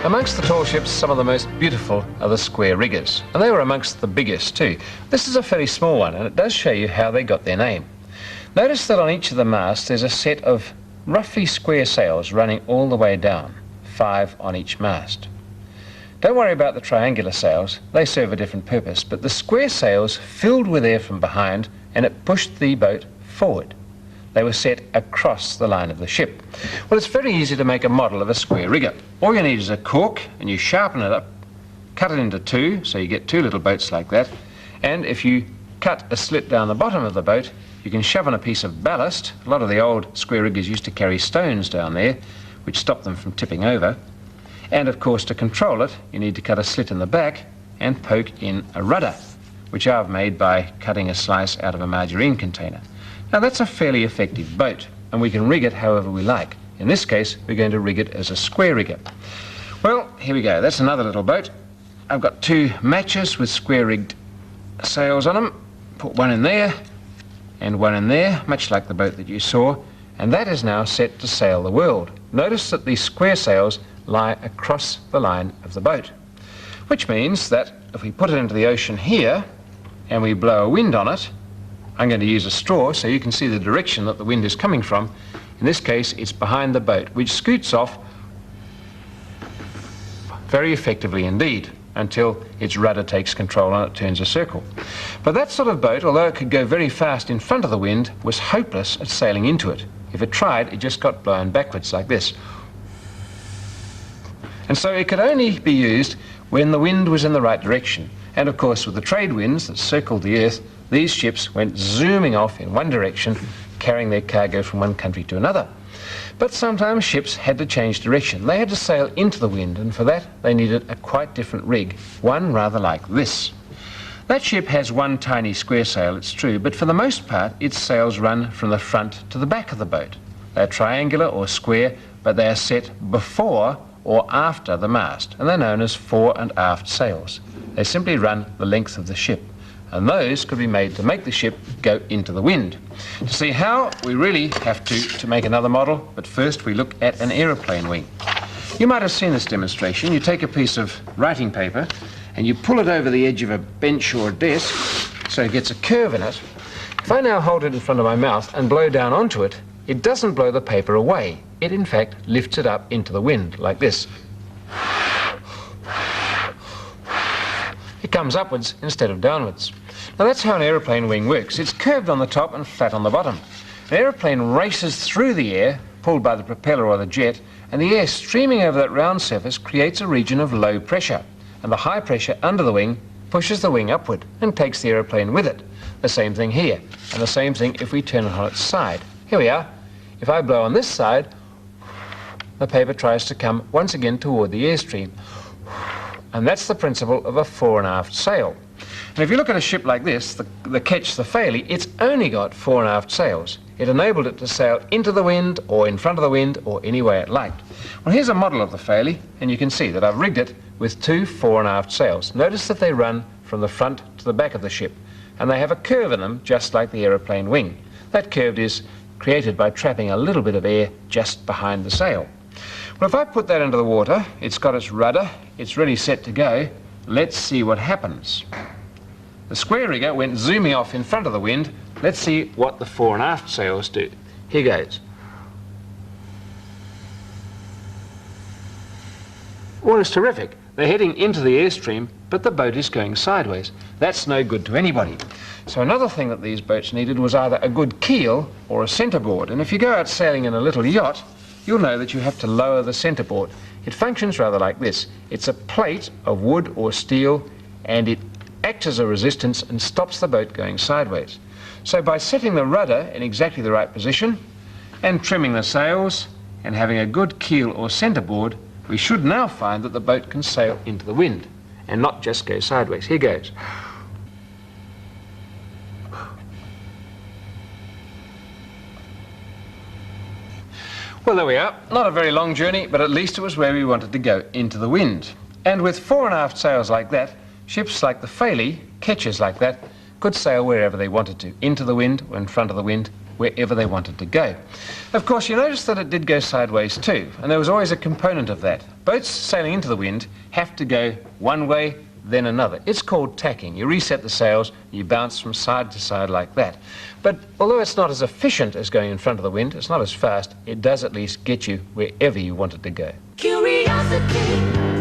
Amongst the tall ships, some of the most beautiful are the square riggers, and they were amongst the biggest too. This is a fairly small one, and it does show you how they got their name. Notice that on each of the masts there's a set of roughly square sails running all the way down, 5 on each mast. Don't worry about the triangular sails, they serve a different purpose, but the square sails filled with air from behind and it pushed the boat forward. They were set across the line of the ship. Well, it's very easy to make a model of a square rigger. All you need is a cork, and you sharpen it up, cut it into 2, so you get 2 little boats like that, and if you cut a slit down the bottom of the boat, you can shove in a piece of ballast. A lot of the old square riggers used to carry stones down there, which stopped them from tipping over. And of course, to control it, you need to cut a slit in the back and poke in a rudder, which I've made by cutting a slice out of a margarine container. Now that's a fairly effective boat, and we can rig it however we like. In this case, we're going to rig it as a square rigger. Well, here we go. That's another little boat. I've got 2 matches with square rigged sails on them. Put one in there and one in there, much like the boat that you saw, and that is now set to sail the world. Notice that the square sails lie across the line of the boat, which means that if we put it into the ocean here and we blow a wind on it, I'm going to use a straw so you can see the direction that the wind is coming from. In this case, it's behind the boat, which scoots off very effectively indeed until its rudder takes control and it turns a circle. But that sort of boat, although it could go very fast in front of the wind, was hopeless at sailing into it. If it tried, it just got blown backwards like this. And so it could only be used when the wind was in the right direction. And of course, with the trade winds that circled the earth, these ships went zooming off in one direction, carrying their cargo from one country to another. But sometimes ships had to change direction. They had to sail into the wind, and for that they needed a quite different rig, one rather like this. That ship has one tiny square sail, it's true, but for the most part its sails run from the front to the back of the boat. They're triangular or square, but they are set before or after the mast, and they're known as fore and aft sails. They simply run the length of the ship, and those could be made to make the ship go into the wind. To see how, we really have to make another model, but first we look at an aeroplane wing. You might have seen this demonstration. You take a piece of writing paper and you pull it over the edge of a bench or a desk so it gets a curve in it. If I now hold it in front of my mouth and blow down onto it, it doesn't blow the paper away. It in fact lifts it up into the wind like this. It comes upwards instead of downwards. Now that's how an aeroplane wing works. It's curved on the top and flat on the bottom. An aeroplane races through the air, pulled by the propeller or the jet, and the air streaming over that round surface creates a region of low pressure, and the high pressure under the wing pushes the wing upward and takes the aeroplane with it. The same thing here, and the same thing if we turn it on its side. Here we are. If I blow on this side, the paper tries to come once again toward the airstream. And that's the principle of a fore and aft sail. And if you look at a ship like this, the Ketch, the Phaley, it's only got fore and aft sails. It enabled it to sail into the wind or in front of the wind or any way it liked. Well, here's a model of the Phaley, and you can see that I've rigged it with 2 fore and aft sails. Notice that they run from the front to the back of the ship, and they have a curve in them just like the aeroplane wing. That curve is created by trapping a little bit of air just behind the sail. Well, if I put that into the water, it's got its rudder, it's ready set to go. Let's see what happens. The square rigger went zooming off in front of the wind. Let's see what the fore and aft sails do. Here goes. Well, it's terrific. They're heading into the airstream, but the boat is going sideways. That's no good to anybody. So another thing that these boats needed was either a good keel or a centreboard. And if you go out sailing in a little yacht, you'll know that you have to lower the centreboard. It functions rather like this. It's a plate of wood or steel, and it acts as a resistance and stops the boat going sideways. So by setting the rudder in exactly the right position and trimming the sails and having a good keel or centreboard, we should now find that the boat can sail into the wind and not just go sideways. Here goes. Well, there we are. Not a very long journey, but at least it was where we wanted to go, into the wind. And with fore and aft sails like that, ships like the Phaley, Ketches like that, could sail wherever they wanted to, into the wind or in front of the wind, wherever they wanted to go. Of course, you notice that it did go sideways too, and there was always a component of that. Boats sailing into the wind have to go one way, then another. It's called tacking. You reset the sails, you bounce from side to side like that. But although it's not as efficient as going in front of the wind, it's not as fast, it does at least get you wherever you wanted to go. Curiosity.